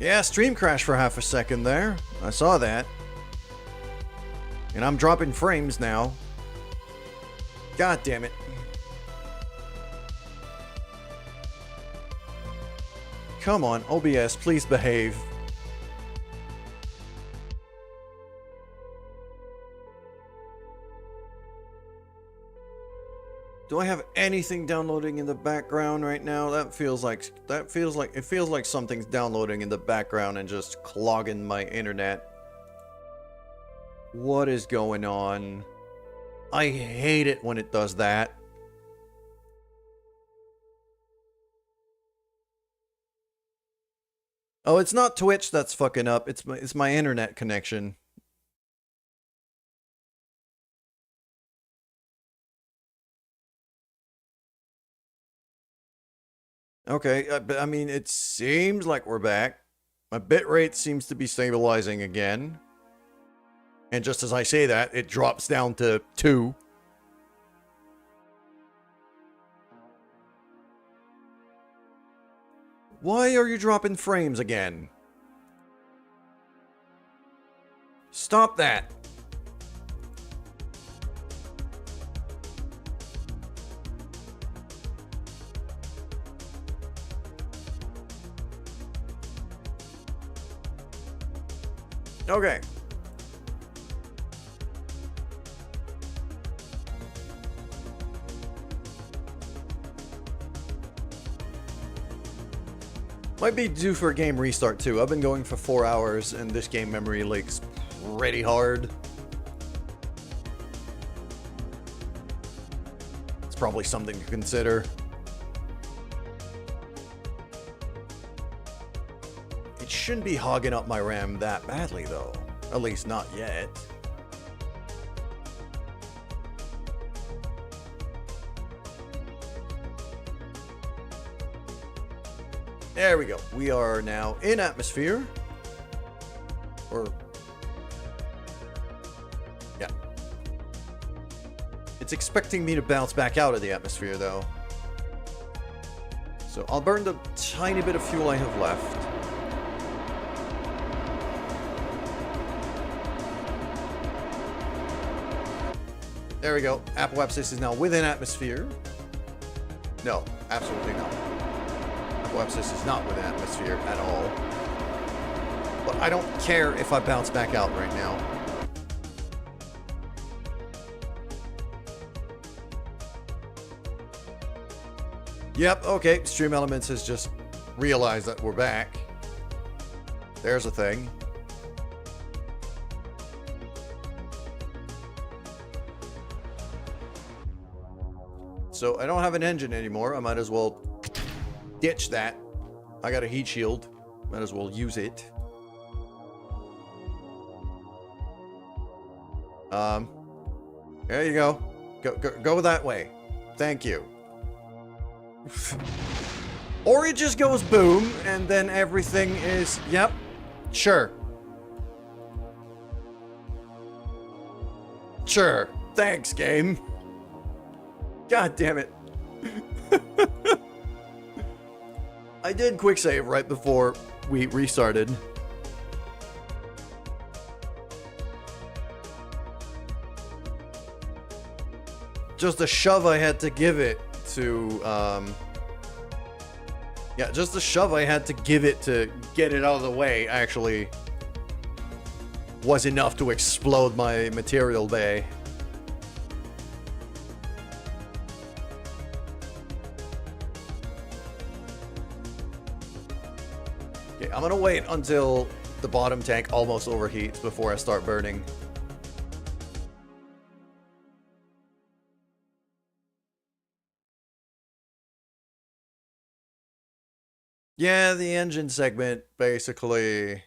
Yeah, stream crashed for half a second there. I saw that. And I'm dropping frames now. God damn it. Come on, OBS, please behave. Do I have anything downloading in the background right now? It feels like something's downloading in the background and just clogging my internet. What is going on? I hate it when it does that. Oh, it's not Twitch that's fucking up. It's my internet connection. Okay, but I mean, it seems like we're back. My bitrate seems to be stabilizing again. And just as I say that, it drops down to 2. Why are you dropping frames again? Stop that. Okay. Might be due for a game restart too. I've been going for 4 hours and this game memory leaks pretty hard. It's probably something to consider. It shouldn't be hogging up my RAM that badly though. At least not yet. There we go. We are now in atmosphere. Or... yeah. It's expecting me to bounce back out of the atmosphere, though. So I'll burn the tiny bit of fuel I have left. There we go. Apoapsis is now within atmosphere. No, absolutely not. Apoapsis is not within atmosphere at all. But I don't care if I bounce back out right now. Yep, okay. Stream Elements has just realized that we're back. There's a thing. So I don't have an engine anymore. I might as well ditch that. I got a heat shield. Might as well use it. There you go. Go that way. Thank you. Or it just goes boom, and then everything is... yep. Sure. Sure. Thanks, game. God damn it. I did quick save right before we restarted. Just the shove I had to give it to, yeah, just the shove I had to give it to get it out of the way actually was enough to explode my material bay. Okay, I'm gonna wait until the bottom tank almost overheats before I start burning. Yeah, the engine segment basically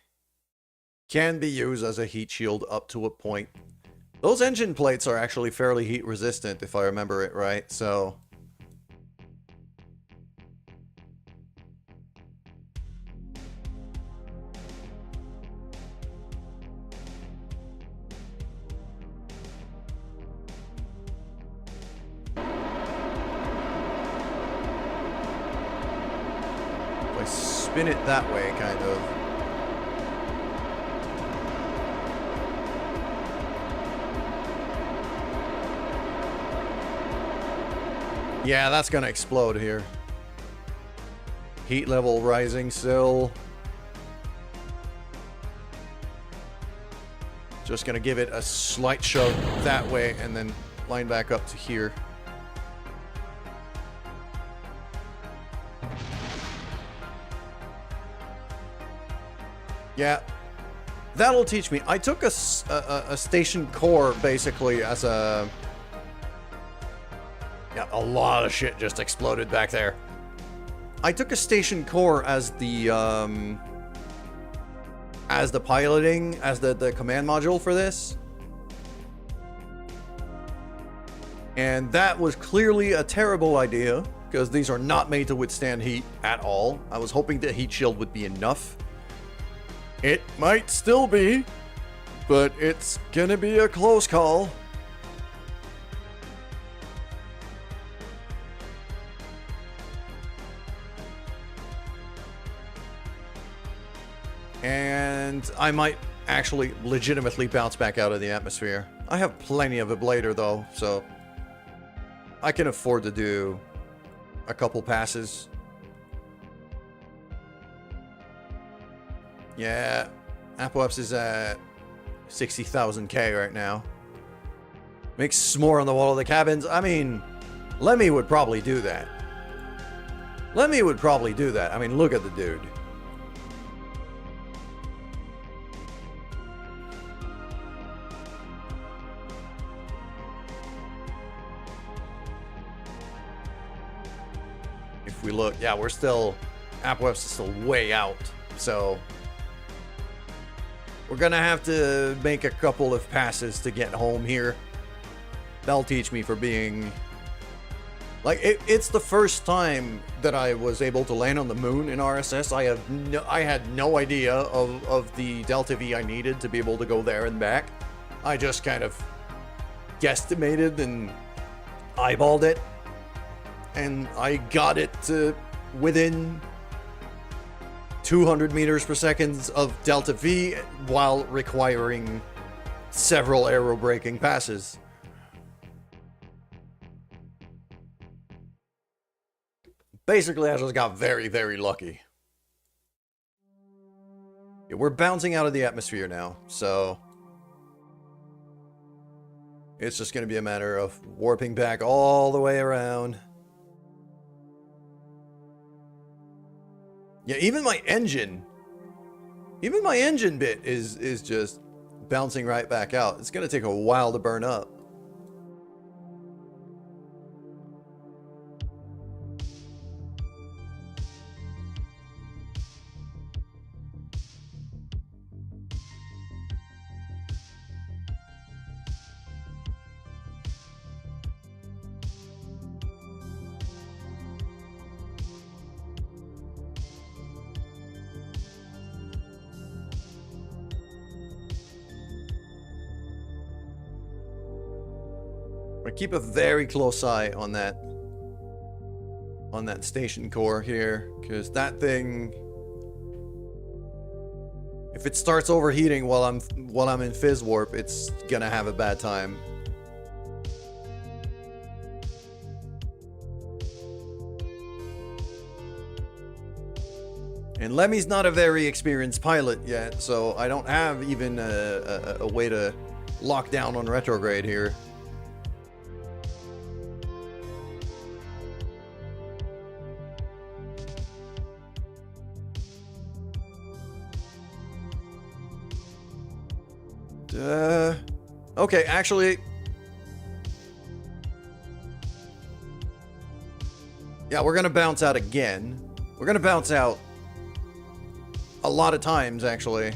can be used as a heat shield up to a point. Those engine plates are actually fairly heat resistant if I remember it right, so... spin it that way, kind of. Yeah, that's gonna explode here. Heat level rising still. Just gonna give it a slight shove that way and then line back up to here. Yeah, that'll teach me. I took a station core basically as a... Yeah, a lot of shit just exploded back there. I took a station core as the piloting, as the command module for this. And that was clearly a terrible idea, because these are not made to withstand heat at all. I was hoping the heat shield would be enough. It might still be, but it's gonna be a close call. And I might actually legitimately bounce back out of the atmosphere. I have plenty of ablator though, so I can afford to do a couple passes. Yeah, Apoapsis is at 60,000 K right now. Makes s'more on the wall of the cabins. I mean, Lemmy would probably do that. Lemmy would probably do that. I mean, look at the dude. If we look, yeah, we're still... Apoapsis is still way out. So we're gonna have to make a couple of passes to get home here. That'll teach me for being... Like, it's the first time that I was able to land on the moon in RSS. I had no idea of the Delta V I needed to be able to go there and back. I just kind of guesstimated and eyeballed it. And I got it to within 200 meters per second of Delta V while requiring several aerobraking passes. Basically, I just got very, very lucky. Yeah, we're bouncing out of the atmosphere now, so it's just going to be a matter of warping back all the way around. Yeah, even my engine bit is just bouncing right back out. It's going to take a while to burn up. Keep a very close eye on that station core here, because that thing, if it starts overheating while I'm in fizz warp, it's gonna have a bad time. And Lemmy's not a very experienced pilot yet, so I don't have even a way to lock down on retrograde here. Okay, actually... Yeah, we're gonna bounce out again. We're gonna bounce out a lot of times, actually.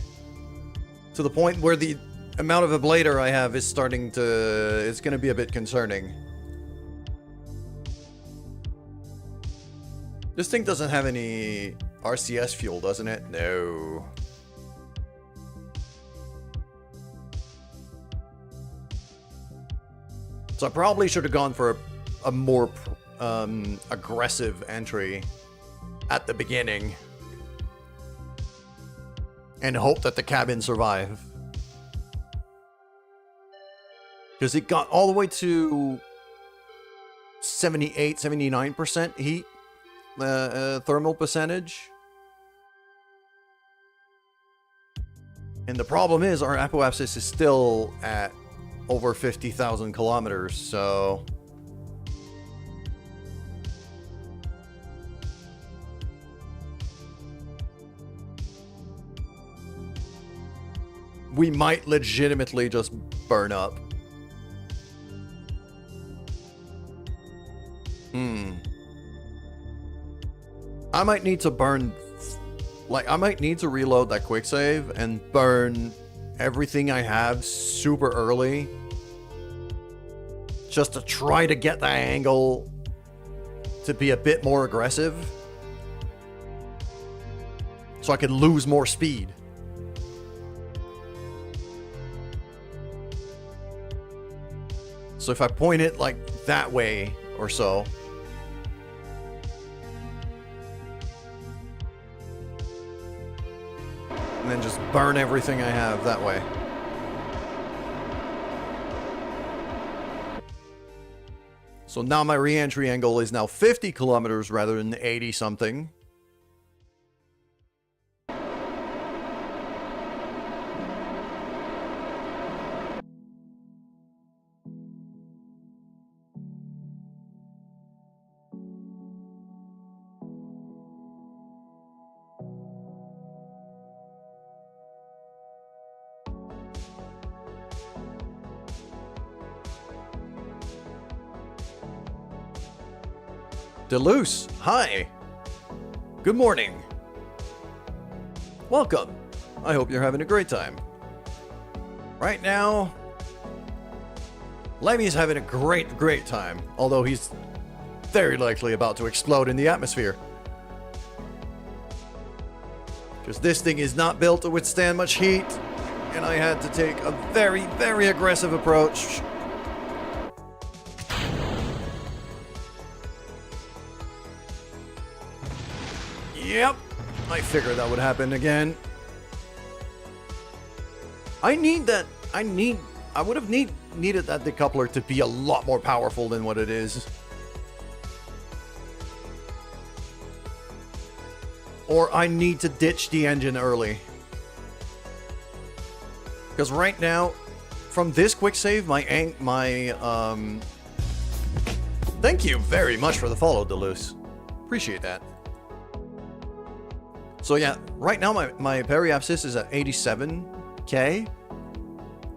To the point where the amount of ablator I have is starting to... It's gonna be a bit concerning. This thing doesn't have any RCS fuel, doesn't it? No. So I probably should have gone for a more aggressive entry at the beginning and hope that the cabin survive. Because it got all the way to 78, 79% heat thermal percentage. And the problem is our apoapsis is still at over 50,000 kilometers, so we might legitimately just burn up. I might need to burn, like, I might need to reload that quick save and burn everything I have super early just to try to get that angle to be a bit more aggressive so I can lose more speed. So if I point it like that way or so, and then just burn everything I have that way. So now my re-entry angle is now 50 kilometers rather than 80 something. Deleuze, hi. Good morning. Welcome. I hope you're having a great time. Right now, Lemmy's having a great time, although he's very likely about to explode in the atmosphere. Because this thing is not built to withstand much heat, and I had to take a very aggressive approach. Yep, I figured that would happen again. I would have needed that decoupler to be a lot more powerful than what it is. Or I need to ditch the engine early. Because right now, from this quick save, thank you very much for the follow, Deleuze. Appreciate that. So yeah, right now my periapsis is at 87K,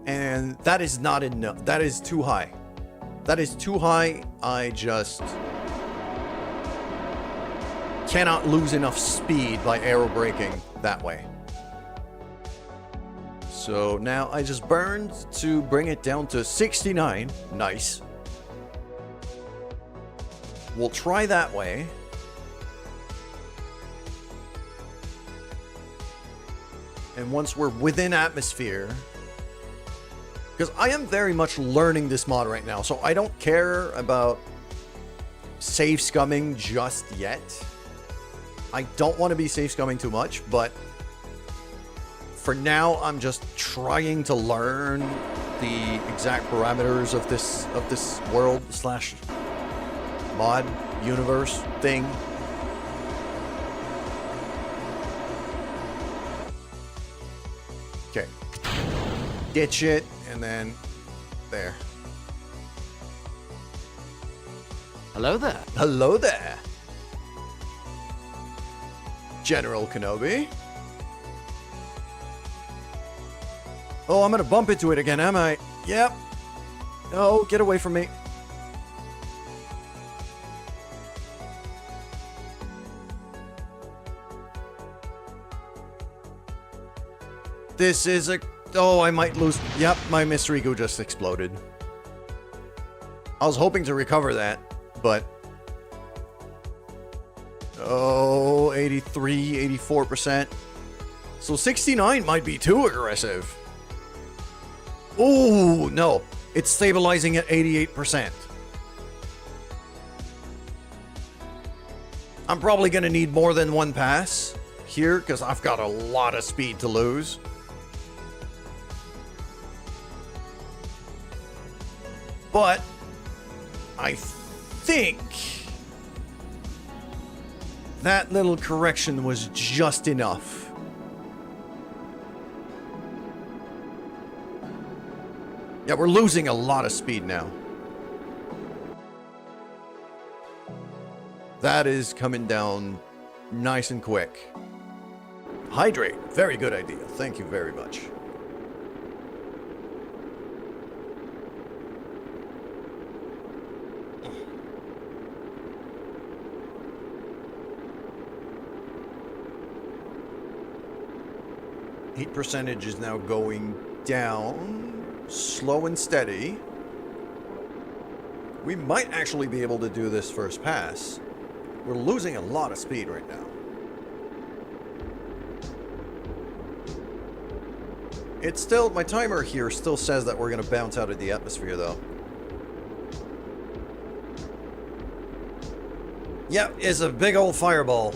and that is not enough. That is too high. That is too high. I just cannot lose enough speed by aero braking that way. So now I just burned to bring it down to 69. Nice. We'll try that way. And once we're within atmosphere, because I am very much learning this mod right now, so I don't care about save scumming just yet. I don't want to be save scumming too much, but for now, I'm just trying to learn the exact parameters of this world slash mod universe thing. Okay. Ditch it, and then there. Hello there. Hello there, General Kenobi. Oh, I'm gonna bump into it again, am I? Yep. Oh, get away from me. This is a... Oh, I might lose... Yep, my mystery goo just exploded. I was hoping to recover that, but... Oh, 83, 84%. So 69 might be too aggressive. Oh, no. It's stabilizing at 88%. I'm probably going to need more than one pass here, because I've got a lot of speed to lose. But I think that little correction was just enough. Yeah, we're losing a lot of speed now. That is coming down nice and quick. Hydrate. Very good idea. Thank you very much. Heat percentage is now going down, slow and steady. We might actually be able to do this first pass. We're losing a lot of speed right now. It's still, my timer here still says that we're going to bounce out of the atmosphere though. Yep, it's a big old fireball.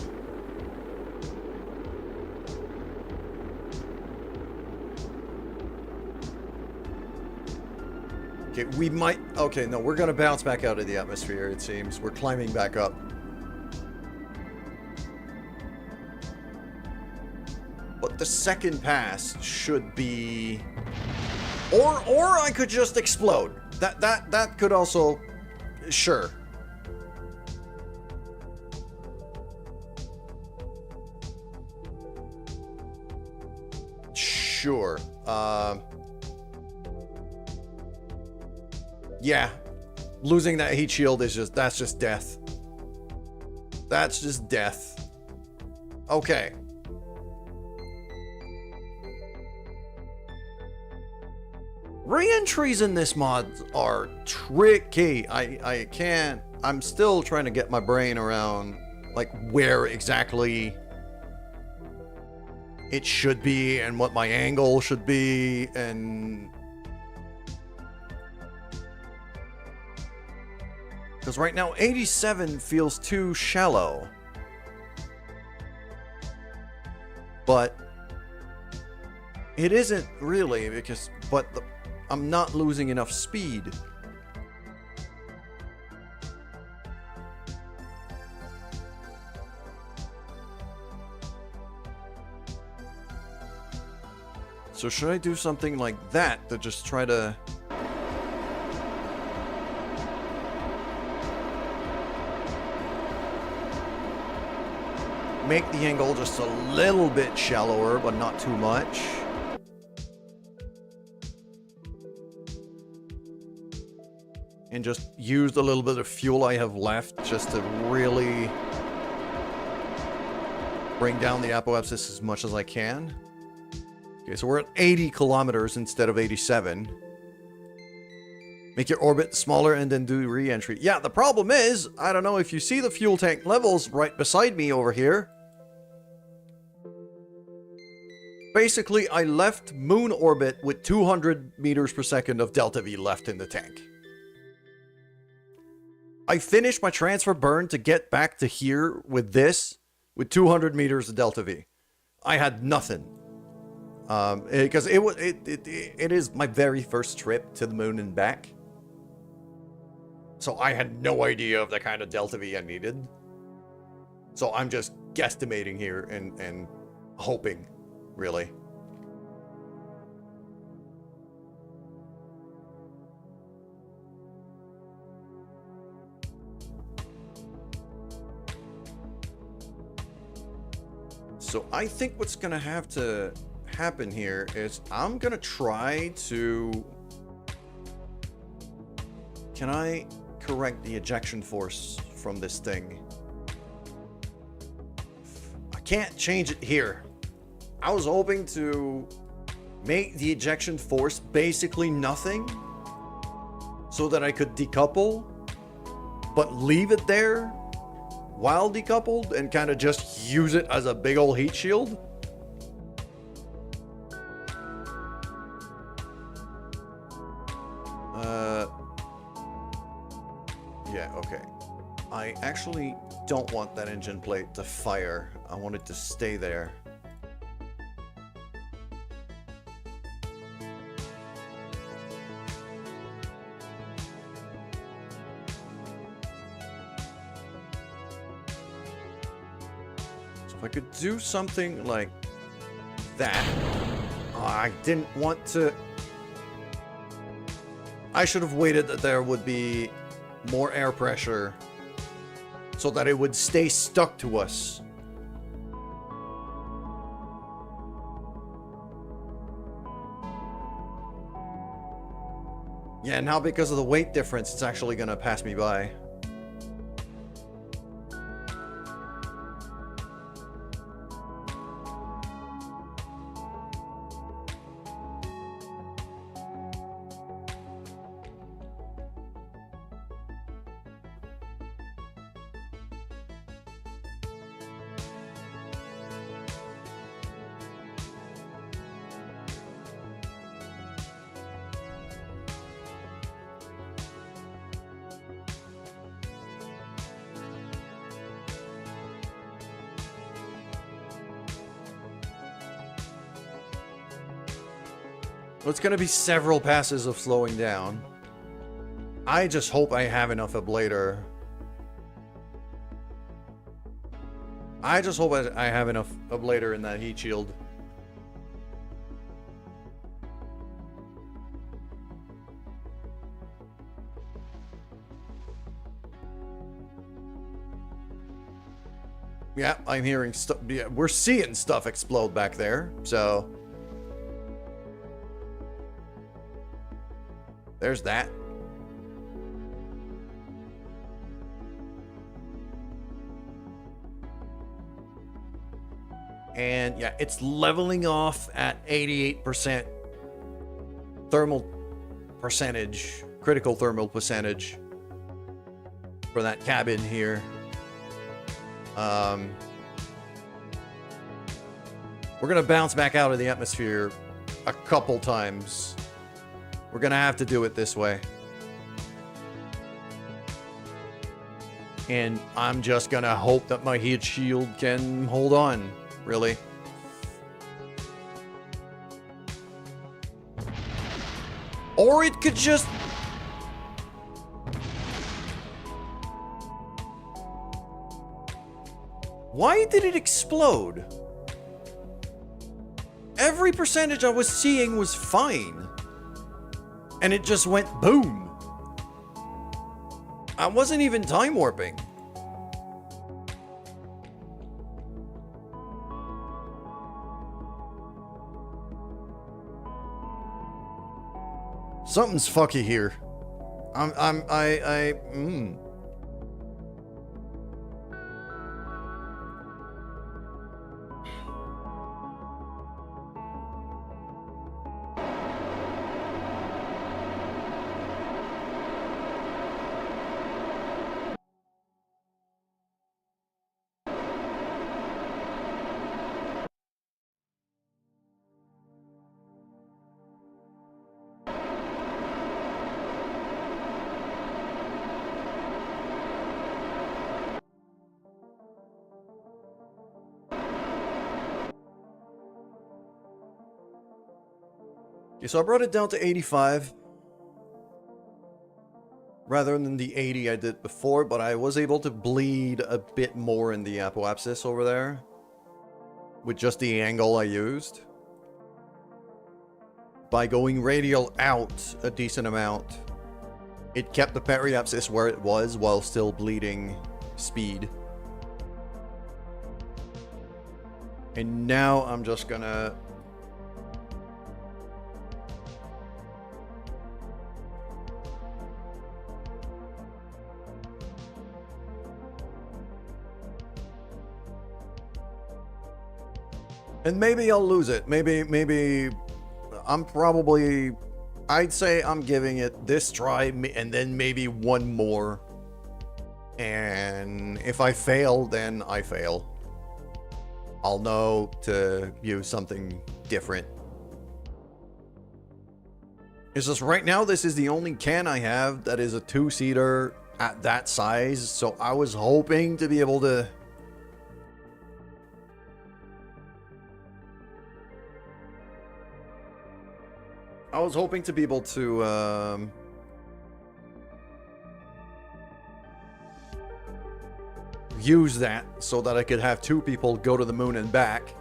Okay, we might... Okay, no, we're going to bounce back out of the atmosphere, it seems. We're climbing back up. But the second pass should be... Or I could just explode. That could also... Sure. Sure. Yeah, losing that heat shield is just, that's just death. That's just death. Okay. Re-entries in this mod are tricky. I can't, I'm still trying to get my brain around, like, where exactly it should be and what my angle should be, and... Because right now, 87 feels too shallow. But it isn't really, because... But I'm not losing enough speed. So should I do something like that to just try to... make the angle just a little bit shallower, but not too much. And just use the little bit of fuel I have left just to really bring down the apoapsis as much as I can. Okay, so we're at 80 kilometers instead of 87. Make your orbit smaller and then do re-entry. Yeah, the problem is, I don't know if you see the fuel tank levels right beside me over here. Basically, I left moon orbit with 200 meters per second of delta V left in the tank. I finished my transfer burn to get back to here with this, with 200 meters of delta V. I had nothing. Because it is my very first trip to the moon and back. So I had no idea of the kind of delta V I needed. So I'm just guesstimating here and hoping, really. So I think what's gonna have to happen here is I'm gonna try to... Can I correct the ejection force from this thing? I can't change it here. I was hoping to make the ejection force basically nothing so that I could decouple, but leave it there while decoupled and kind of just use it as a big old heat shield. Yeah, okay. I actually don't want that engine plate to fire. I want it to stay there. I could do something like that. Oh, I didn't want to... I should have waited that there would be more air pressure so that it would stay stuck to us. Yeah, now because of the weight difference, it's actually gonna pass me by. Well, it's gonna be several passes of slowing down. I just hope I have enough ablator. I just hope I have enough ablator in that heat shield. Yeah, I'm hearing stuff. Yeah, we're seeing stuff explode back there, so... There's that. And yeah, it's leveling off at 88% thermal percentage, critical thermal percentage for that cabin here. We're gonna bounce back out of the atmosphere a couple times. We're gonna have to do it this way. And I'm just gonna hope that my heat shield can hold on, really. Or it could just... Why did it explode? Every percentage I was seeing was fine. And it just went boom. I wasn't even time warping. Something's fucky here. Okay, so I brought it down to 85 rather than the 80 I did before, but I was able to bleed a bit more in the apoapsis over there with just the angle I used. By going radial out a decent amount, it kept the periapsis where it was while still bleeding speed. And now I'm just gonna... And maybe I'll lose it. Maybe I'm probably... I'd say I'm giving it this try and then maybe one more. And if I fail, then I fail. I'll know to use something different. It's just right now this is the only can I have that is a two-seater at that size. So I was hoping to be able to... I was hoping to be able to, use that so that I could have 2 people go to the moon and back.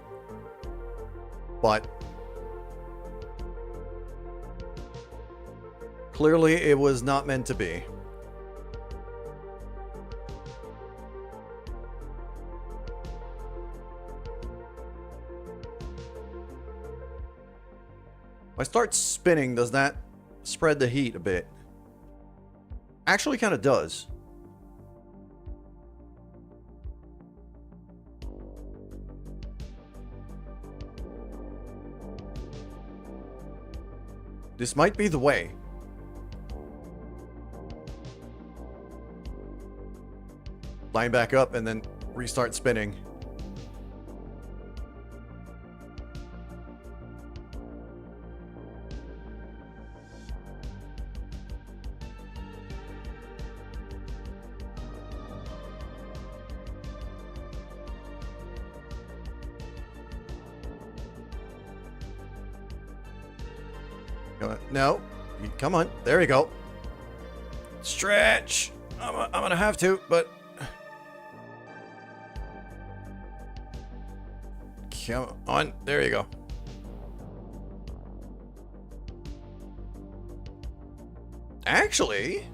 But clearly it was not meant to be. If I start spinning, does that spread the heat a bit? Actually kind of does. This might be the way. Line back up and then restart spinning. No, come on. There we go. Stretch. I'm gonna have to, but come on. There you go. Actually,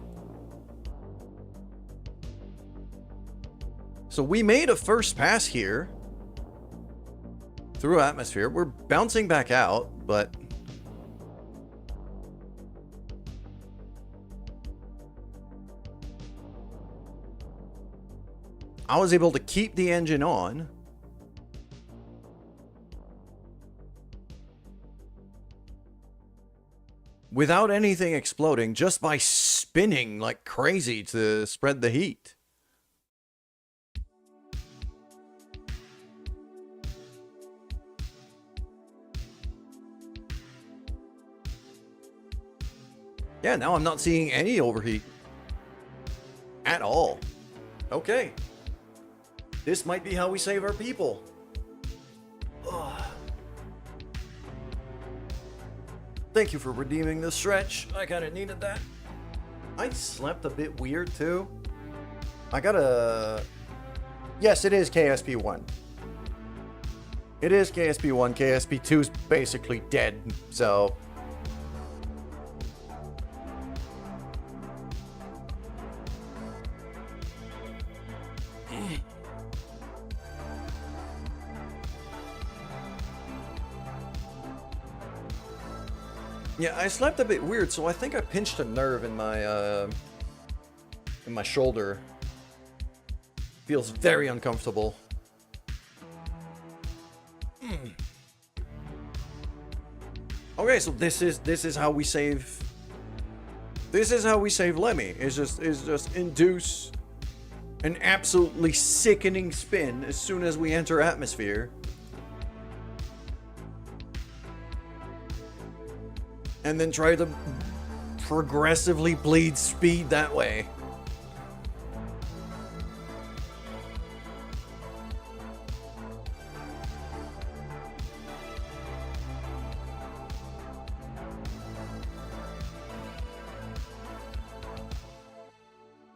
so we made a first pass here through atmosphere. We're bouncing back out, but I was able to keep the engine on. Without anything exploding, just by spinning like crazy to spread the heat. Yeah, now I'm not seeing any overheat at all. Okay. This might be how we save our people. Ugh. Thank you for redeeming the stretch. I kind of needed that. I slept a bit weird too. I got a... Yes, it is KSP1. It is KSP1. KSP2 is basically dead, so... Yeah, I slept a bit weird, so I think I pinched a nerve in my shoulder. Feels very uncomfortable. Okay, so this is how we save. This is how we save Lemmy. Is just induce an absolutely sickening spin as soon as we enter atmosphere. And then try to progressively bleed speed that way.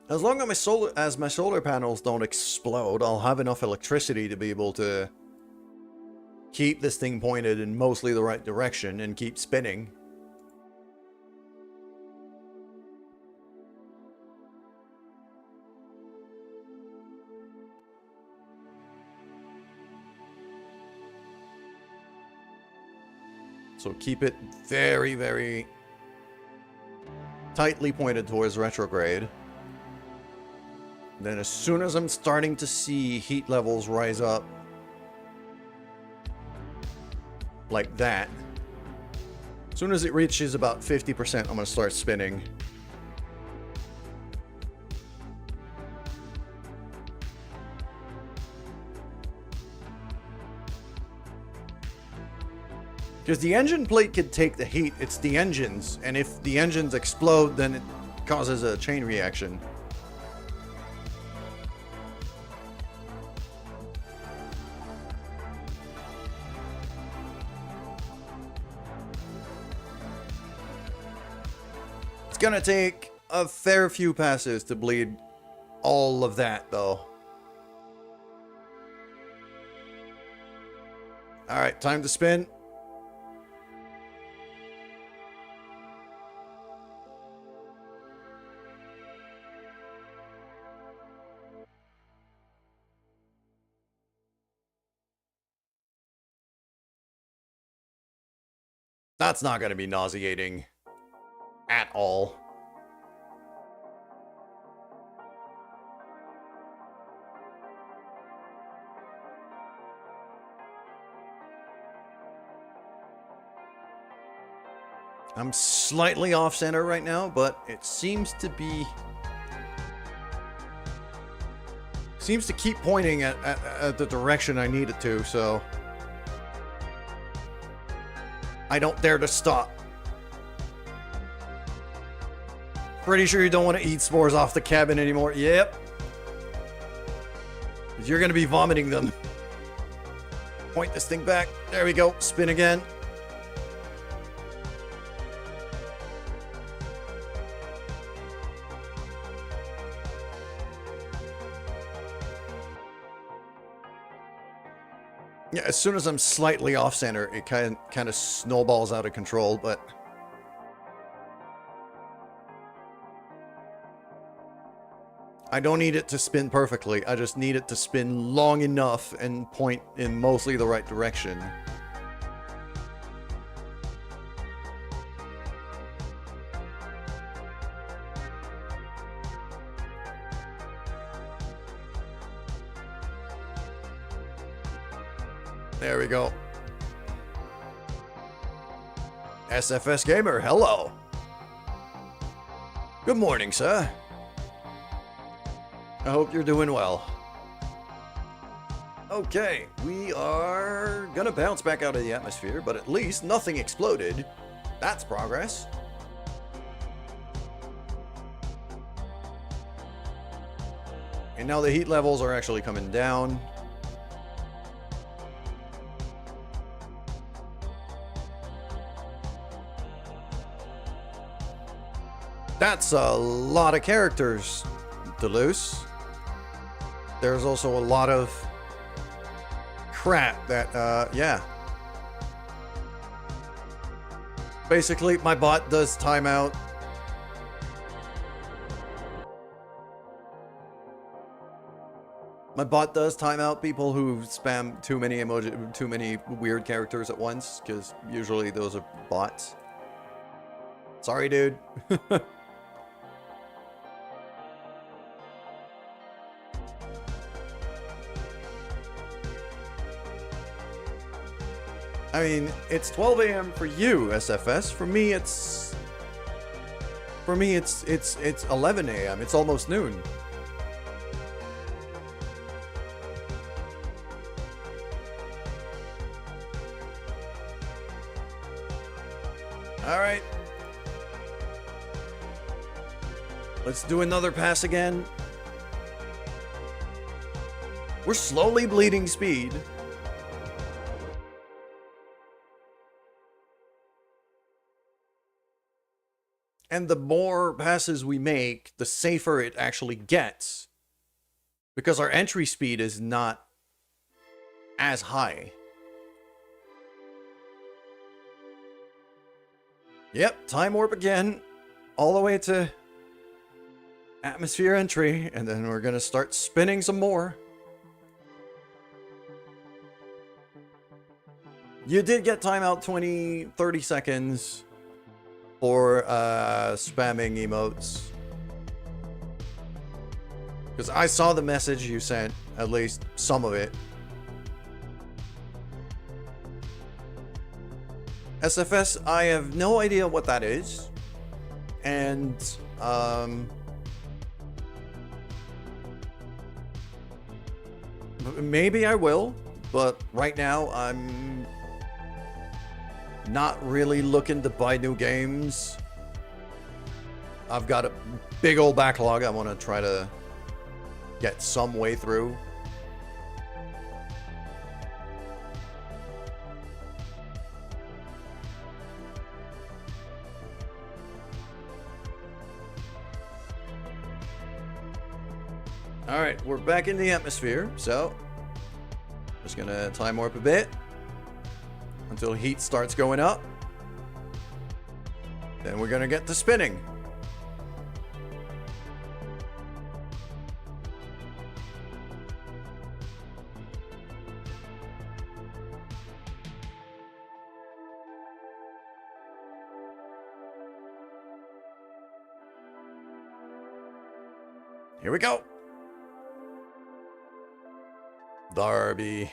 As long as my solar panels don't explode, I'll have enough electricity to be able to keep this thing pointed in mostly the right direction and keep spinning. So keep it very, very tightly pointed towards retrograde. Then as soon as I'm starting to see heat levels rise up like that, as soon as it reaches about 50%, I'm going to start spinning. Because the engine plate could take the heat, it's the engines, and if the engines explode, then it causes a chain reaction. It's gonna take a fair few passes to bleed all of that, though. All right, time to spin. That's not going to be nauseating at all. I'm slightly off center right now, but it seems to be... seems to keep pointing at the direction I need it to, so... I don't dare to stop. Pretty sure you don't want to eat s'mores off the cabin anymore. Yep. You're going to be vomiting them. Point this thing back. There we go. Spin again. Yeah, as soon as I'm slightly off center, it kind of snowballs out of control, but... I don't need it to spin perfectly. I just need it to spin long enough and point in mostly the right direction. There we go. SFS Gamer, hello. Good morning, sir. I hope you're doing well. Okay, we are gonna bounce back out of the atmosphere, but at least nothing exploded. That's progress. And now the heat levels are actually coming down. That's a lot of characters to lose. There's also a lot of crap that, yeah. Basically, my bot does timeout. My bot does timeout people who spam too many emoji, too many weird characters at once, because usually those are bots. Sorry, dude. I mean, it's 12 a.m. for you, SFS. For me, it's 11 a.m. It's almost noon. All right. Let's do another pass again. We're slowly bleeding speed. And the more passes we make, the safer it actually gets. Because our entry speed is not as high. Yep, time warp again. All the way to atmosphere entry. And then we're going to start spinning some more. You did get timeout 30 seconds. For spamming emotes. Because I saw the message you sent, at least some of it. SFS, I have no idea what that is. And, maybe I will, but right now I'm not really looking to buy new games. I've got a big old backlog I want to try to get some way through. Alright, we're back in the atmosphere, so just gonna time warp a bit. until heat starts going up. Then we're gonna get to spinning. Here we go. Darby.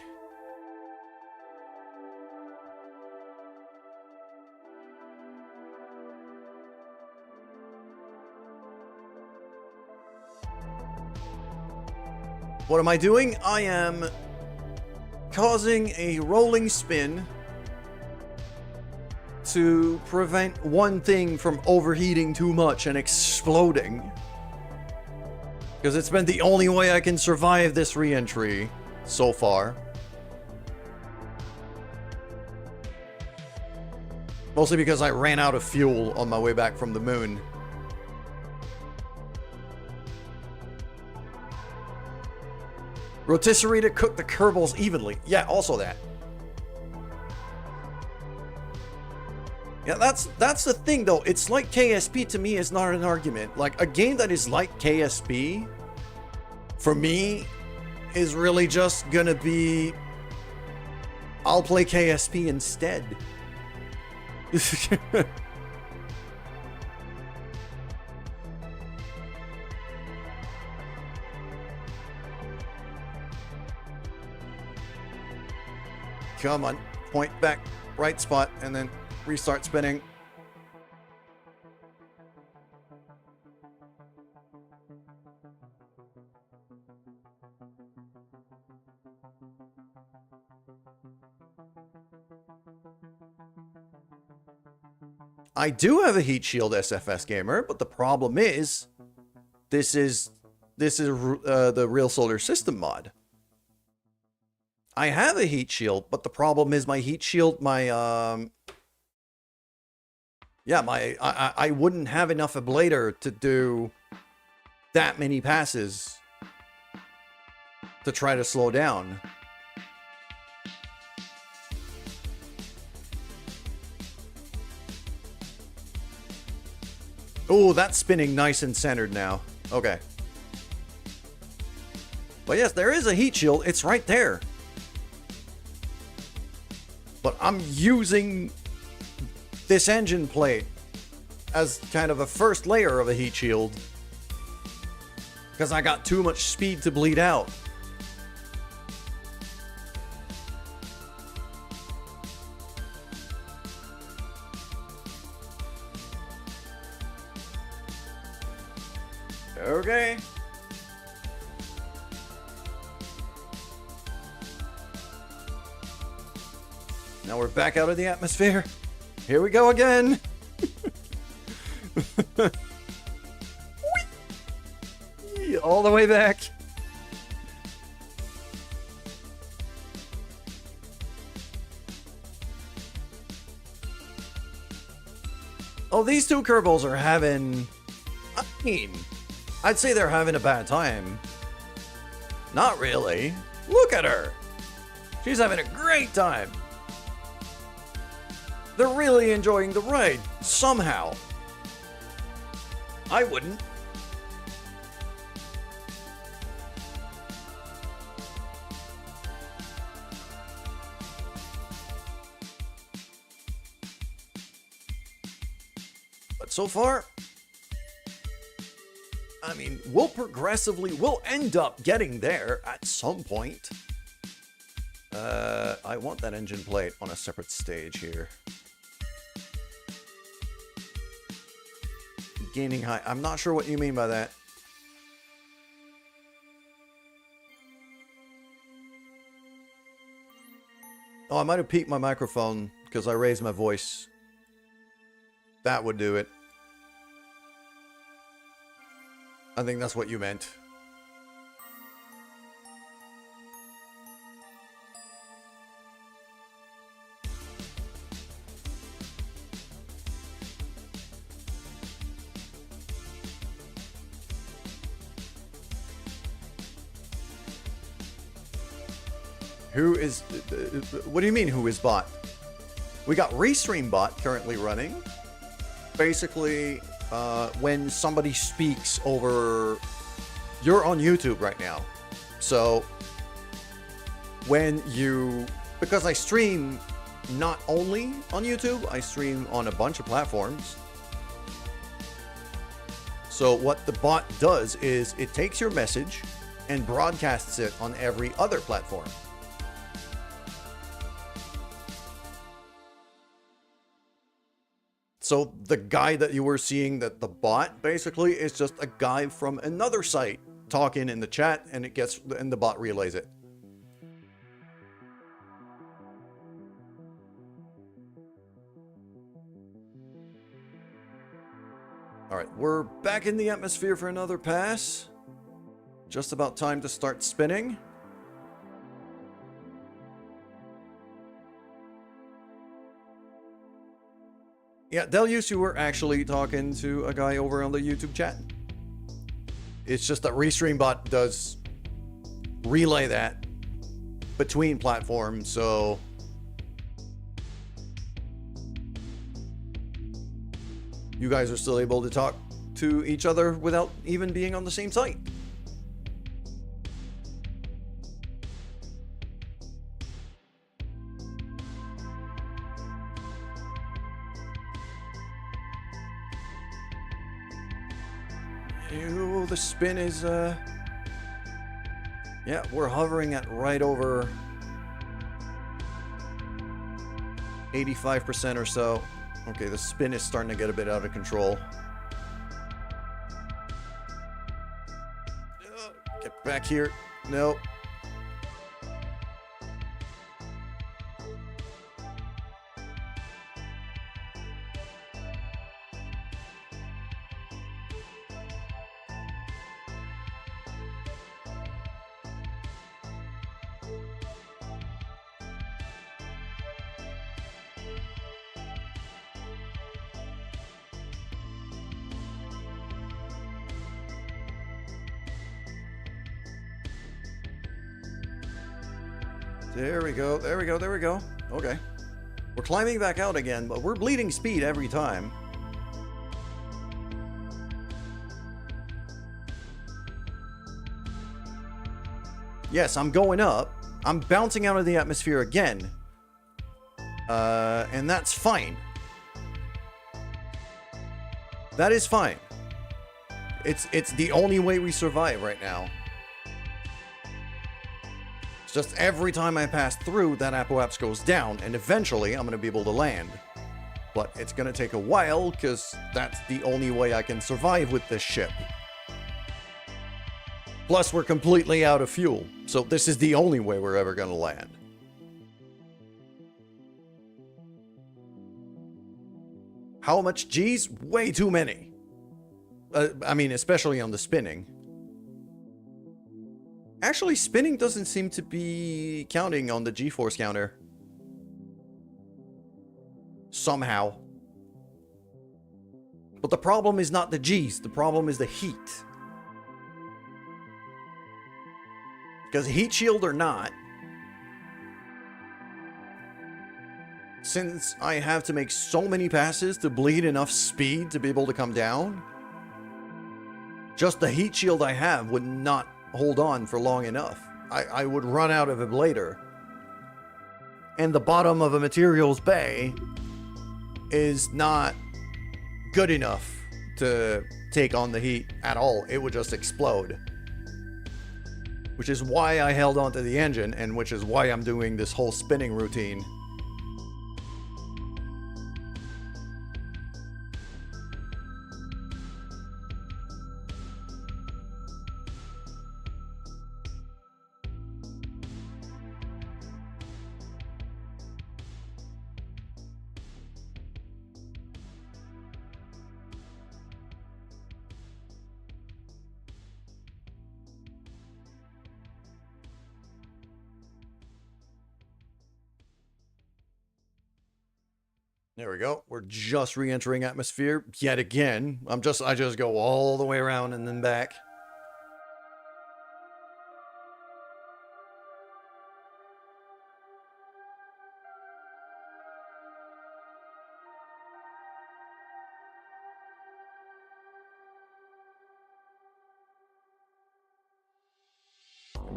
What am I doing? I am causing a rolling spin to prevent one thing from overheating too much and exploding. Because it's been the only way I can survive this re-entry so far. Mostly because I ran out of fuel on my way back from the moon. Rotisserie to cook the Kerbals evenly. Yeah, also that. Yeah, that's the thing though. It's like KSP to me is not an argument. Like a game that is like KSP for me is really just gonna be I'll play KSP instead. Come on, point back, right spot, and then restart spinning. I do have a heat shield, SFS gamer, but the problem is this is the Real Solar System mod. I have a heat shield, but the problem is my heat shield, I wouldn't have enough ablator to do that many passes to try to slow down. Oh, that's spinning nice and centered now. Okay. But yes, there is a heat shield. It's right there. But I'm using this engine plate as kind of a first layer of a heat shield because I got too much speed to bleed out. Okay. Now we're back out of the atmosphere. Here we go again. All the way back. Oh, these two Kerbals are having... I mean, I'd say they're having a bad time. Not really. Look at her. She's having a great time. They're really enjoying the ride, somehow. I wouldn't. But so far, I mean, we'll end up getting there at some point. I want that engine plate on a separate stage here. Gaining height. I'm not sure what you mean by that. Oh, I might have peaked my microphone because I raised my voice. That would do it. I think that's what you meant. Who is... what do you mean, who is bot? We got Restream Bot currently running. Basically, when somebody speaks over... You're on YouTube right now. So, when you... Because I stream not only on YouTube, I stream on a bunch of platforms. So what the bot does is it takes your message and broadcasts it on every other platform. So the guy that you were seeing, that the bot basically is just a guy from another site talking in the chat, and the bot relays it. All right, we're back in the atmosphere for another pass. Just about time to start spinning. Yeah, Delius, you were actually talking to a guy over on the YouTube chat. It's just that RestreamBot does relay that between platforms, so... You guys are still able to talk to each other without even being on the same site. Ew, the spin is, yeah, we're hovering at right over 85% or so. Okay, the spin is starting to get a bit out of control. Get back here. Nope. There we go, there we go, there we go. Okay. We're climbing back out again, but we're bleeding speed every time. Yes, I'm going up. I'm bouncing out of the atmosphere again. And that's fine. That is fine. It's the only way we survive right now. It's just every time I pass through, that apoapse goes down, and eventually I'm going to be able to land. But it's going to take a while, because that's the only way I can survive with this ship. Plus, we're completely out of fuel, so this is the only way we're ever going to land. How much G's? Way too many. I mean, especially on the spinning. Actually, spinning doesn't seem to be counting on the G-force counter. Somehow. But the problem is not the G's, the problem is the heat. Because heat shield or not, since I have to make so many passes to bleed enough speed to be able to come down, just the heat shield I have would not hold on for long enough. I would run out of ablator. And the bottom of a materials bay is not good enough to take on the heat at all. It would just explode. Which is why I held onto the engine, and which is why I'm doing this whole spinning routine. There we go. We're just re-entering atmosphere yet again. I just go all the way around and then back.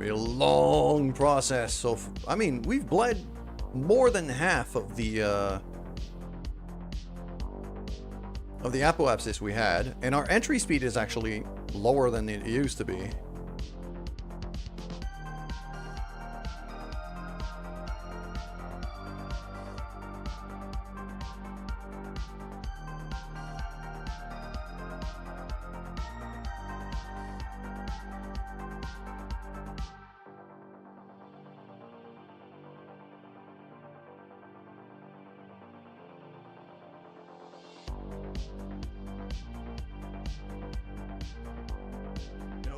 be a long process. So, I mean, we've bled more than half of the apoapsis we had, and our entry speed is actually lower than it used to be.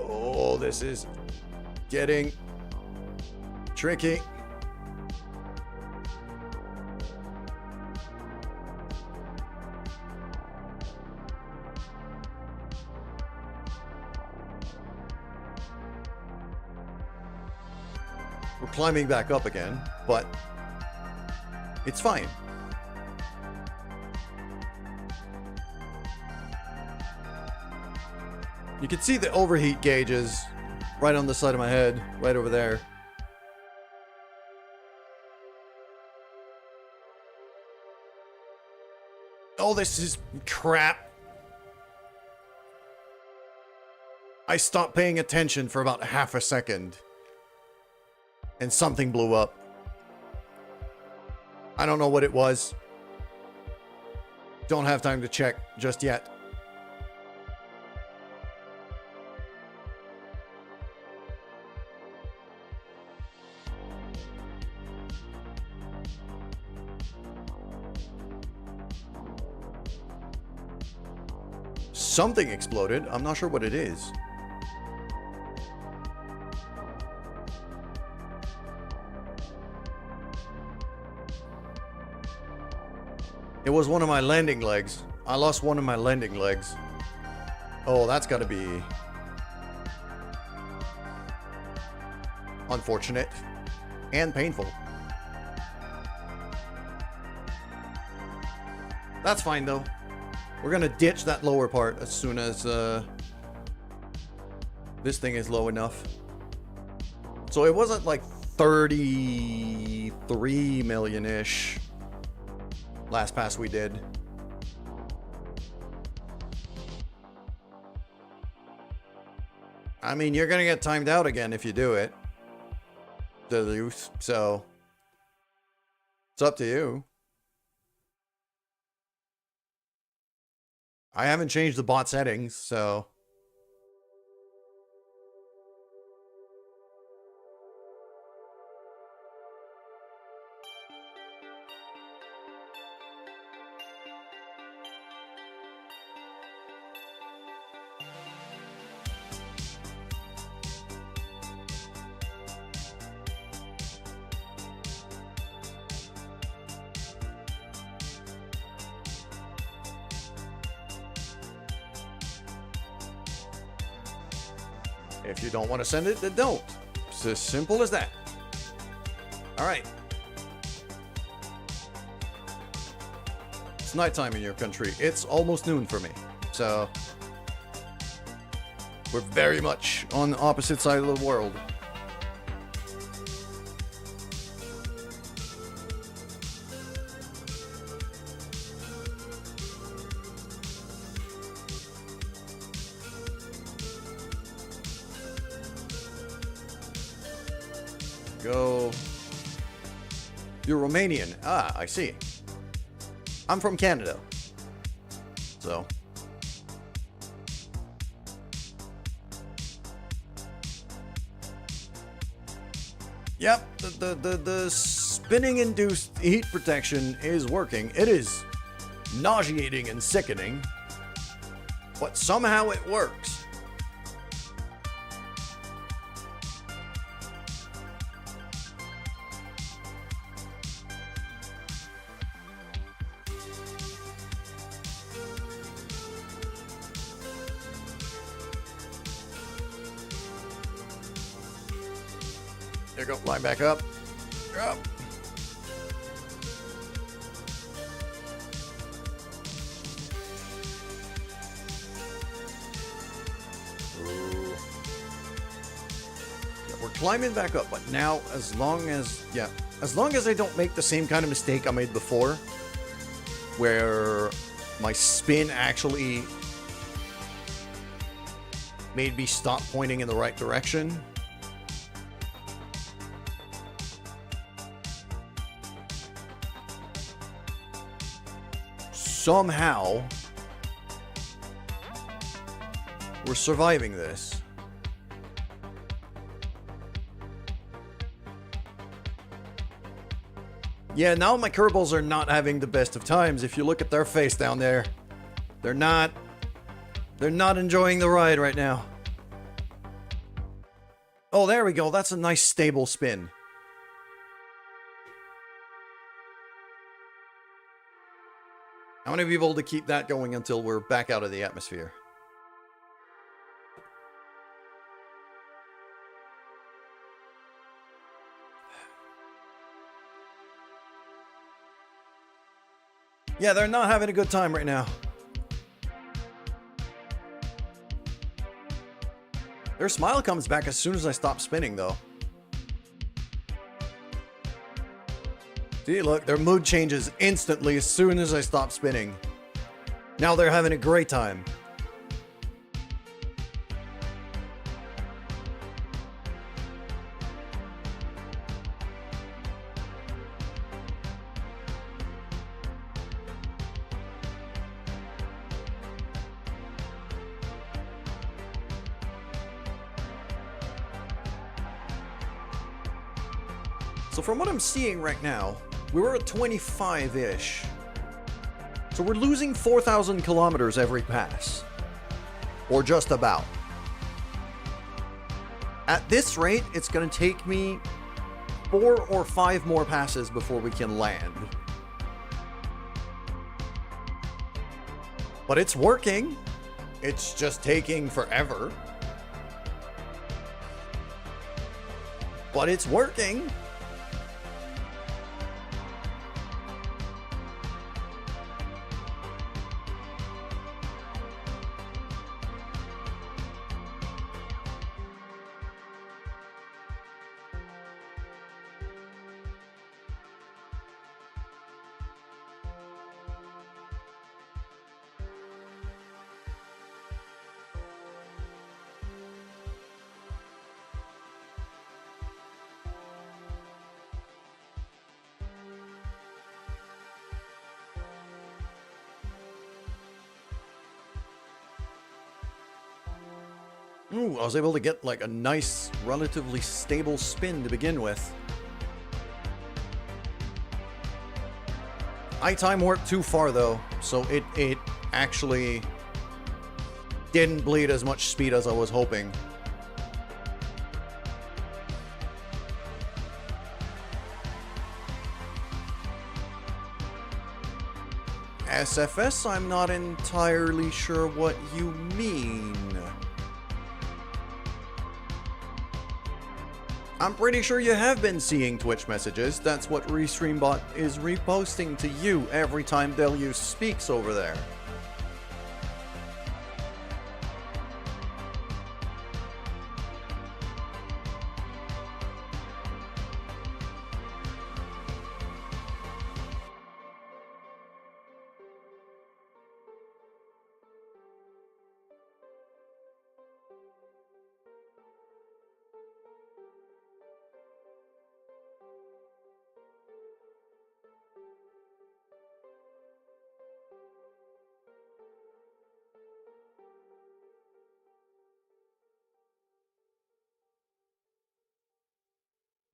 Oh, this is getting tricky. We're climbing back up again, but it's fine. You can see the overheat gauges right on the side of my head, right over there. Oh, this is crap. I stopped paying attention for about half a second, and something blew up. I don't know what it was. Don't have time to check just yet. Something exploded. I'm not sure what it is. It was one of my landing legs. I lost one of my landing legs. Oh, that's gotta be unfortunate and painful. That's fine though. We're gonna ditch that lower part as soon as this thing is low enough. So it wasn't like 33 million-ish last pass we did. I mean, you're gonna get timed out again if you do it. So it's up to you. I haven't changed the bot settings, so. If you don't want to send it, then don't. It's as simple as that. All right. It's nighttime in your country. It's almost noon for me. So we're very much on the opposite side of the world. Go. You're Romanian. Ah, I see. I'm from Canada. So. Yep, the spinning induced heat protection is working. It is nauseating and sickening, but somehow it works. There you go, line back up. Up. Ooh. We're climbing back up, but now as long as I don't make the same kind of mistake I made before, where my spin actually made me stop pointing in the right direction. Somehow, we're surviving this. Yeah, now my Kerbals are not having the best of times. If you look at their face down there, they're not enjoying the ride right now. Oh, there we go. That's a nice stable spin. I'm going to be able to keep that going until we're back out of the atmosphere. Yeah, they're not having a good time right now. Their smile comes back as soon as I stop spinning, though. See, look, their mood changes instantly as soon as I stop spinning. Now they're having a great time. So from what I'm seeing right now, we're at 25-ish. So we're losing 4,000 kilometers every pass. Or just about. At this rate, it's going to take me 4 or 5 more passes before we can land. But it's working. It's just taking forever. But it's working. Ooh, I was able to get like a nice, relatively stable spin to begin with. I time warped too far though, so it actually didn't bleed as much speed as I was hoping. SFS, I'm not entirely sure what you mean. I'm pretty sure you have been seeing Twitch messages. That's what ReStreamBot is reposting to you every time Deluce speaks over there.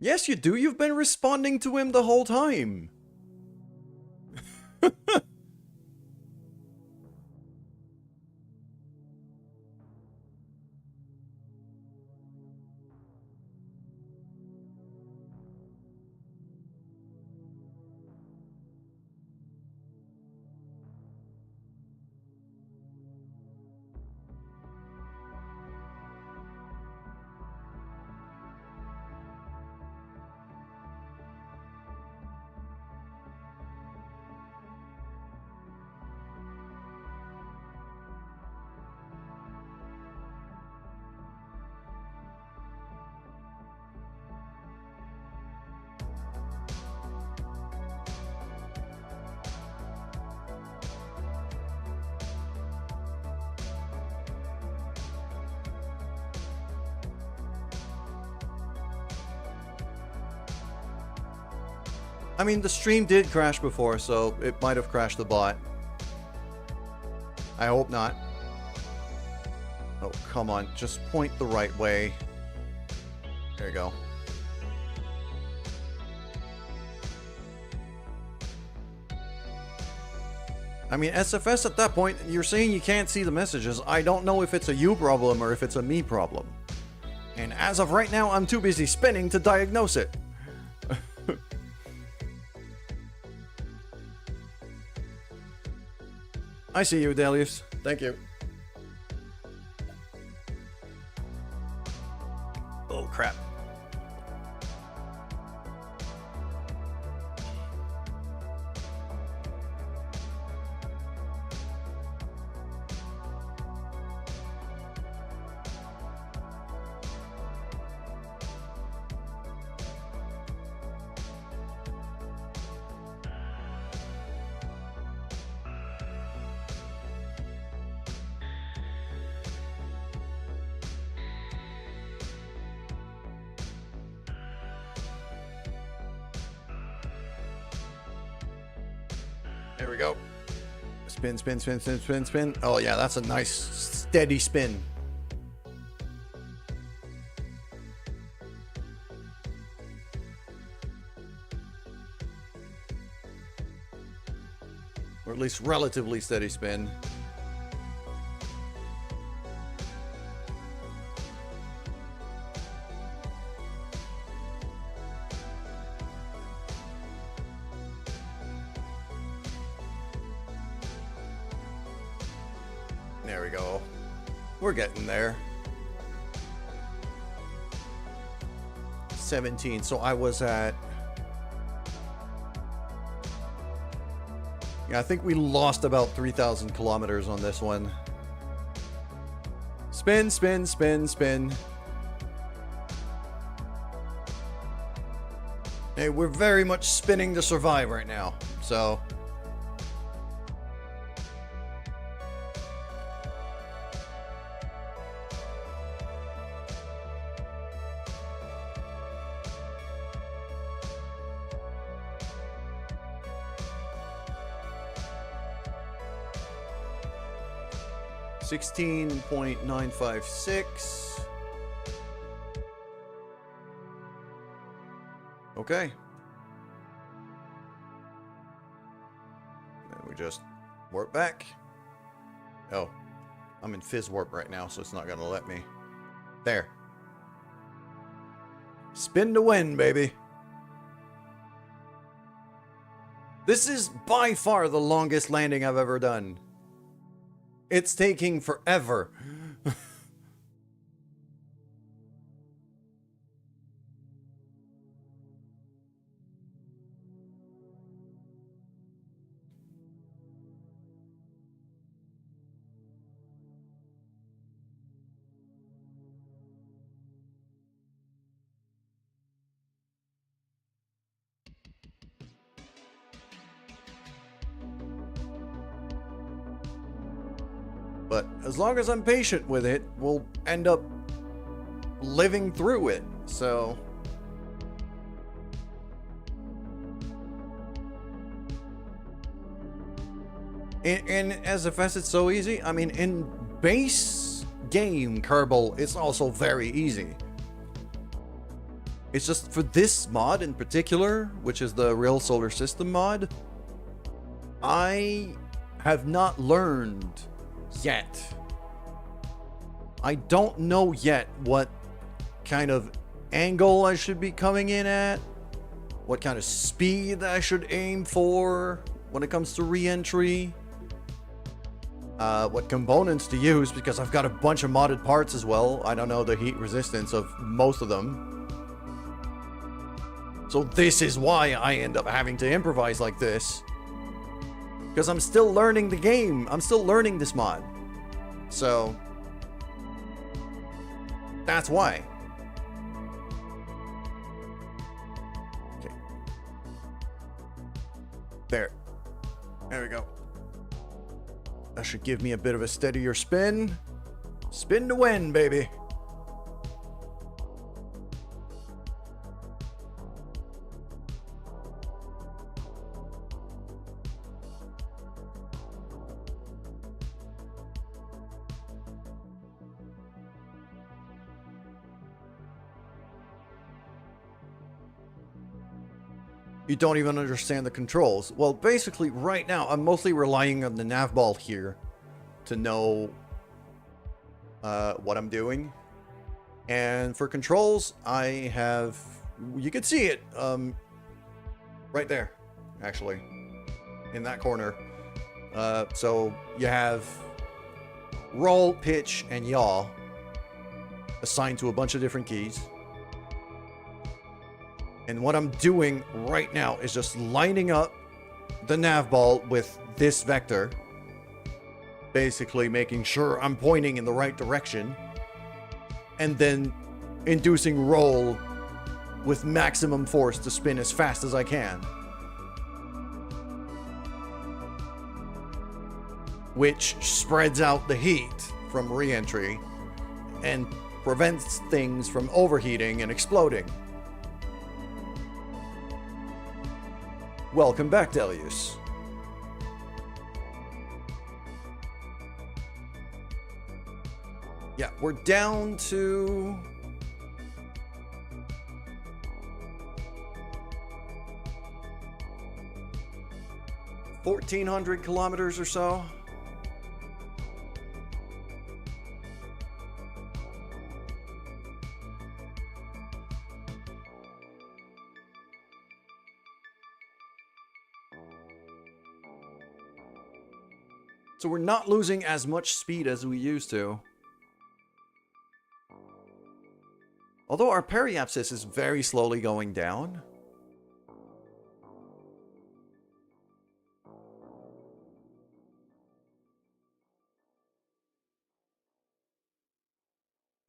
Yes, you do. You've been responding to him the whole time. I mean, the stream did crash before, so it might have crashed the bot. I hope not. Oh, come on. Just point the right way. There you go. I mean, SFS at that point, you're saying you can't see the messages. I don't know if it's a you problem or if it's a me problem. And as of right now, I'm too busy spinning to diagnose it. I see you, Delius. Thank you. Oh, crap. There we go. Spin, spin, spin, spin, spin, spin. Oh yeah, that's a nice steady spin. Or at least relatively steady spin. There we go. We're getting there. 17. So I was at... Yeah, I think we lost about 3,000 kilometers on this one. Spin, spin, spin, spin. Hey, we're very much spinning to survive right now. So... $16.956. Okay. Then we just warp back. Oh, I'm in fizz warp right now, so it's not gonna let me. There. Spin to win, baby. This is by far the longest landing I've ever done. It's taking forever. But as long as I'm patient with it, we'll end up living through it. So... In SFS, it's so easy. I mean, in base game Kerbal, it's also very easy. It's just for this mod in particular, which is the Real Solar System mod, I have not learned yet. I don't know yet what kind of angle I should be coming in at, what kind of speed I should aim for when it comes to re-entry, what components to use, because I've got a bunch of modded parts as well. I don't know the heat resistance of most of them. So this is why I end up having to improvise like this. Because I'm still learning the game. I'm still learning this mod. So... that's why. Okay. There. There we go. That should give me a bit of a steadier spin. Spin to win, baby. You don't even understand the controls. Well, basically, right now, I'm mostly relying on the nav ball here to know what I'm doing. And for controls, I have... You can see it right there, actually, in that corner. So you have roll, pitch, and yaw assigned to a bunch of different keys. And what I'm doing right now is just lining up the nav ball with this vector. Basically making sure I'm pointing in the right direction. And then inducing roll with maximum force to spin as fast as I can. Which spreads out the heat from re-entry and prevents things from overheating and exploding. Welcome back, Delius. Yeah, we're down to... $1,400 kilometers or so. So we're not losing as much speed as we used to. Although our periapsis is very slowly going down.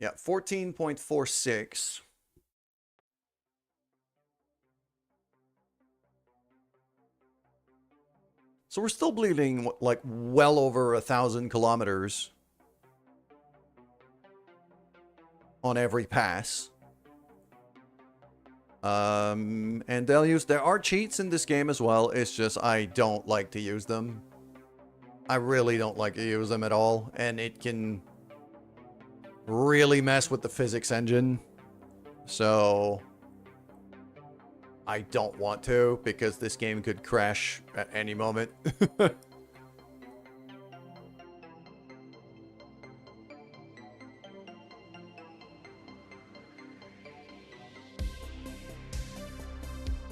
Yeah, 14.46. So we're still bleeding like well over 1,000 kilometers on every pass. And Delius, there are cheats in this game as well. It's just I don't like to use them. I really don't like to use them at all. And it can really mess with the physics engine. So I don't want to, because this game could crash at any moment.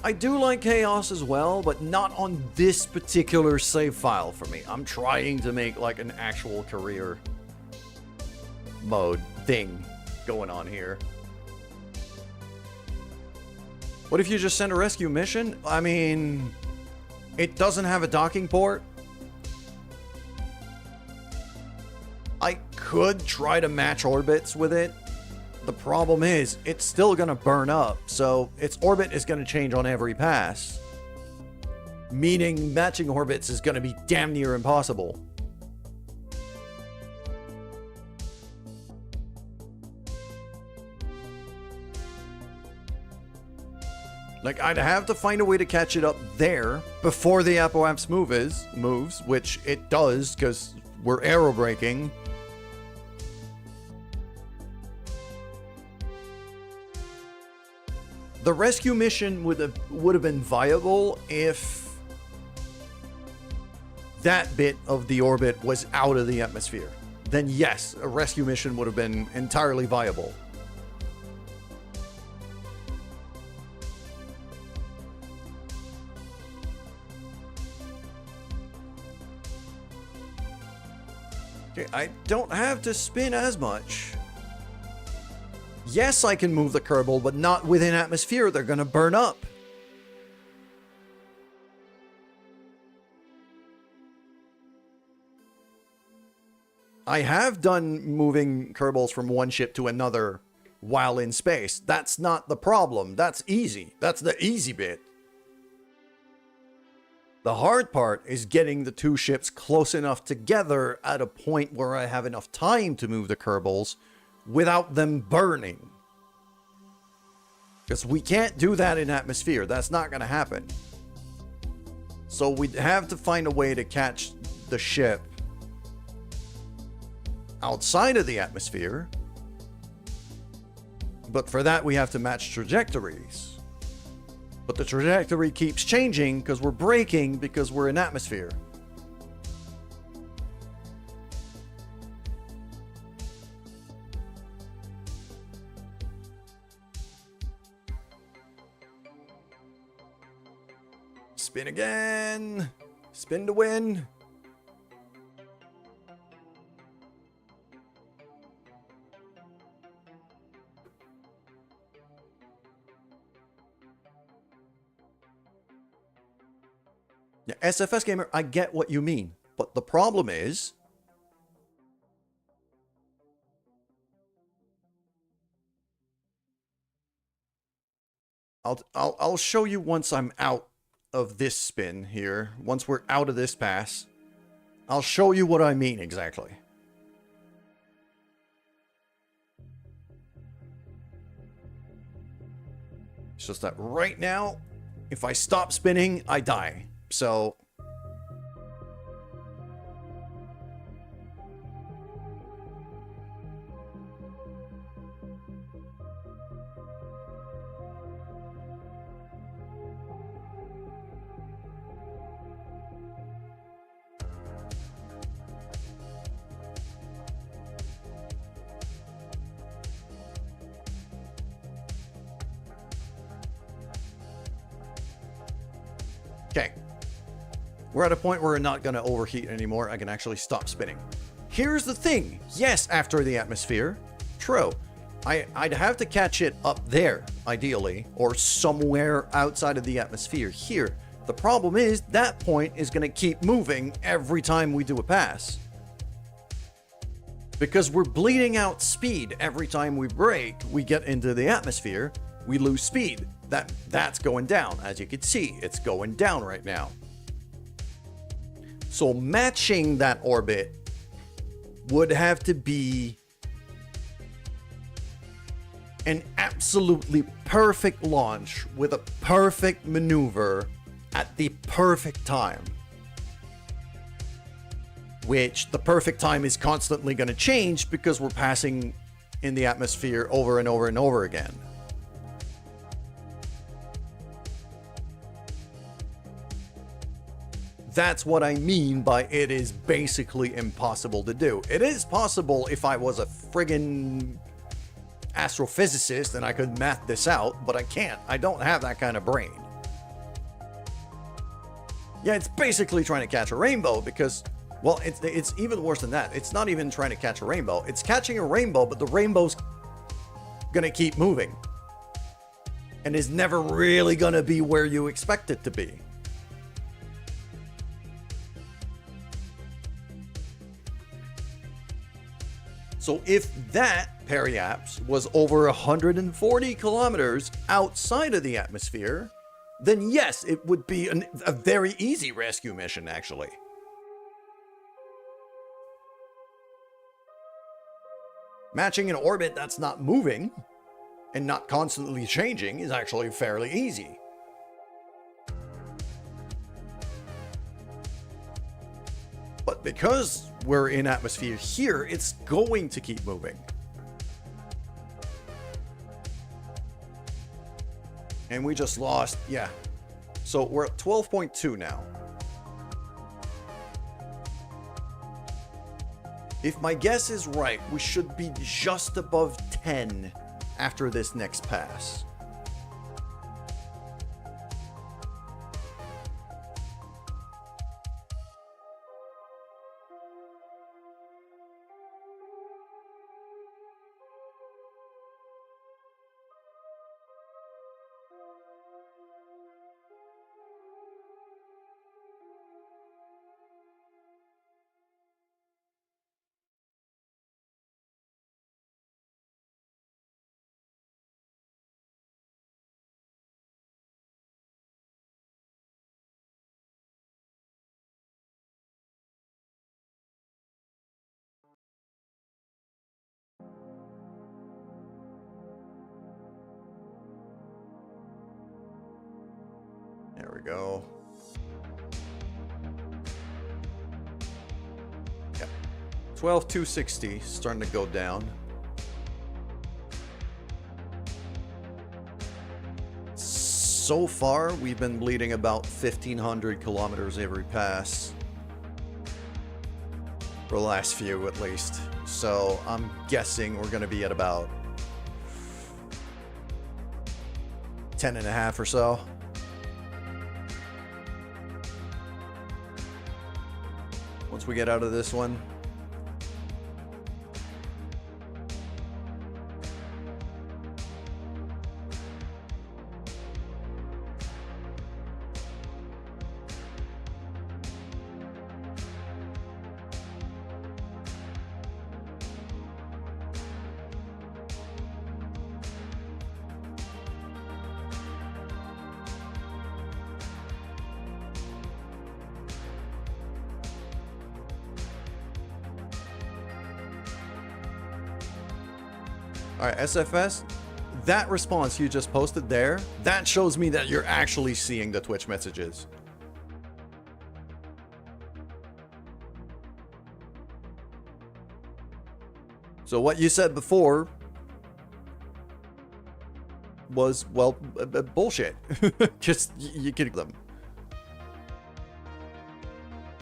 I do like Chaos as well, but not on this particular save file for me. I'm trying to make like an actual career mode thing going on here. What if you just send a rescue mission? I mean, it doesn't have a docking port. I could try to match orbits with it. The problem is, it's still gonna burn up, so its orbit is gonna change on every pass. Meaning matching orbits is gonna be damn near impossible. Like, I'd have to find a way to catch it up there before the apoapse moves, which it does, because we're aerobraking. The rescue mission would have been viable if that bit of the orbit was out of the atmosphere. Then yes, a rescue mission would have been entirely viable. Okay, I don't have to spin as much. Yes, I can move the Kerbal, but not within atmosphere. They're gonna burn up. I have done moving Kerbals from one ship to another while in space. That's not the problem. That's easy. That's the easy bit. The hard part is getting the two ships close enough together at a point where I have enough time to move the Kerbals without them burning. Because we can't do that in atmosphere. That's not going to happen. So we'd have to find a way to catch the ship outside of the atmosphere. But for that, we have to match trajectories. But the trajectory keeps changing because we're braking because we're in atmosphere. Spin again. Spin to win. Yeah, SFS Gamer, I get what you mean. But the problem is... I'll show you once I'm out of this spin here. Once we're out of this pass. I'll show you what I mean exactly. It's just that right now, if I stop spinning, I die. So... Okay. We're at a point where we're not going to overheat anymore. I can actually stop spinning. Here's the thing. Yes, after the atmosphere. True. I'd have to catch it up there, ideally, or somewhere outside of the atmosphere here. The problem is that point is going to keep moving every time we do a pass. Because we're bleeding out speed every time we brake, we get into the atmosphere, we lose speed. That's going down. As you can see, it's going down right now. So matching that orbit would have to be an absolutely perfect launch with a perfect maneuver at the perfect time. Which the perfect time is constantly going to change because we're passing in the atmosphere over and over and over again. That's what I mean by it is basically impossible to do. It is possible if I was a friggin' astrophysicist and I could math this out, but I can't. I don't have that kind of brain. Yeah, it's basically trying to catch a rainbow because, well, it's even worse than that. It's not even trying to catch a rainbow. It's catching a rainbow, but the rainbow's gonna keep moving. And is never really gonna be where you expect it to be. So if that periapse was over 140 kilometers outside of the atmosphere, then yes, it would be a very easy rescue mission, actually. Matching an orbit that's not moving and not constantly changing is actually fairly easy. But because we're in atmosphere here, it's going to keep moving. And we just lost, yeah. So we're at 12.2 now. If my guess is right, we should be just above 10 after this next pass. There we go. Yeah. 12,260, starting to go down. so far, we've been bleeding about 1,500 kilometers every pass. For the last few, at least. So, I'm guessing we're going to be at about 10.5 or so. Once we get out of this one. Alright, SFS, that response you just posted there, that shows me that you're actually seeing the Twitch messages. So what you said before was, well, bullshit. Just, you could them.